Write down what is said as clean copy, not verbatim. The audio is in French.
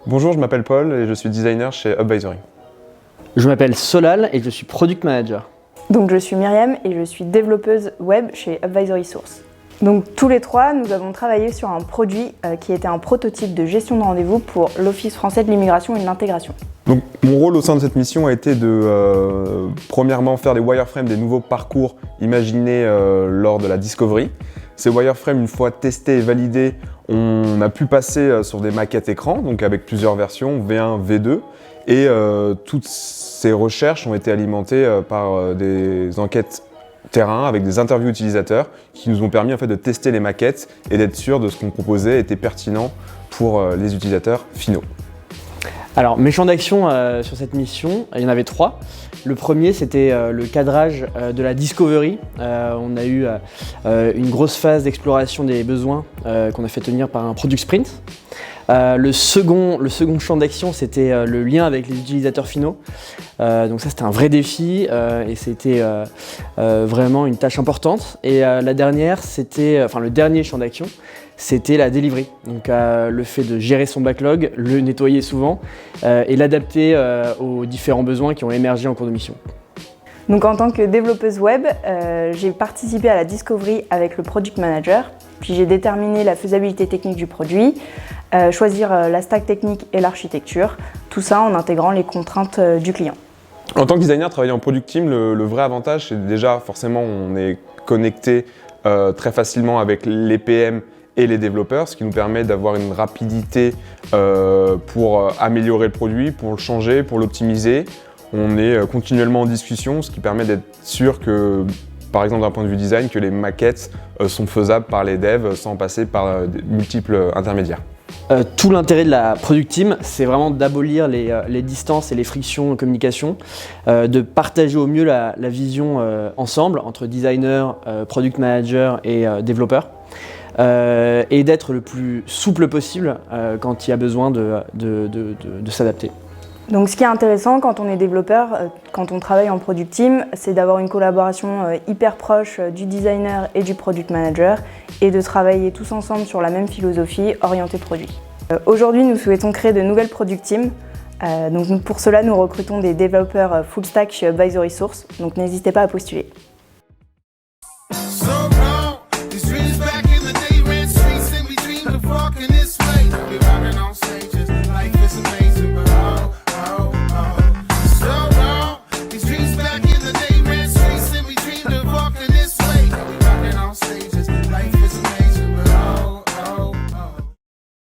Bonjour, je m'appelle Paul et je suis designer chez Upvisory. Je m'appelle Solal et je suis Product Manager. Donc je suis Myriam et je suis développeuse web chez Upvisory Source. Donc tous les trois, nous avons travaillé sur un produit qui était un prototype de gestion de rendez-vous pour l'Office français de l'immigration et de l'intégration. Donc mon rôle au sein de cette mission a été de premièrement faire des wireframes des nouveaux parcours imaginés lors de la discovery. Ces wireframes, une fois testés et validés, on a pu passer sur des maquettes écran, donc avec plusieurs versions, V1, V2, et toutes ces recherches ont été alimentées par des enquêtes terrain avec des interviews utilisateurs qui nous ont permis en fait de tester les maquettes et d'être sûr de ce qu'on proposait était pertinent pour les utilisateurs finaux. Alors mes champs d'action sur cette mission, il y en avait 3. Le premier c'était le cadrage de la discovery. On a eu une grosse phase d'exploration des besoins qu'on a fait tenir par un product sprint. Le second champ d'action, c'était le lien avec les utilisateurs finaux. Donc ça, c'était un vrai défi et c'était vraiment une tâche importante. Et la dernière, le dernier champ d'action, c'était la delivery. Donc le fait de gérer son backlog, le nettoyer souvent et l'adapter aux différents besoins qui ont émergé en cours de mission. Donc en tant que développeuse web, j'ai participé à la discovery avec le product manager. Puis j'ai déterminé la faisabilité technique du produit, choisir la stack technique et l'architecture, tout ça en intégrant les contraintes du client. En tant que designer, travailler en product team, le vrai avantage, c'est déjà forcément on est connecté très facilement avec les PM et les développeurs, ce qui nous permet d'avoir une rapidité pour améliorer le produit, pour le changer, pour l'optimiser. On est continuellement en discussion, ce qui permet d'être sûr que, par exemple d'un point de vue design, que les maquettes sont faisables par les devs sans passer par multiples intermédiaires. Tout l'intérêt de la product team, c'est vraiment d'abolir les distances et les frictions de communication, de partager au mieux la vision ensemble entre designer, product manager et développeur, et d'être le plus souple possible quand il y a besoin de s'adapter. Donc ce qui est intéressant quand on est développeur, quand on travaille en product team, c'est d'avoir une collaboration hyper proche du designer et du product manager et de travailler tous ensemble sur la même philosophie orientée produit. Aujourd'hui, nous souhaitons créer de nouvelles product teams. Donc pour cela, nous recrutons des développeurs full stack chez Upvisory Source, donc n'hésitez pas à postuler.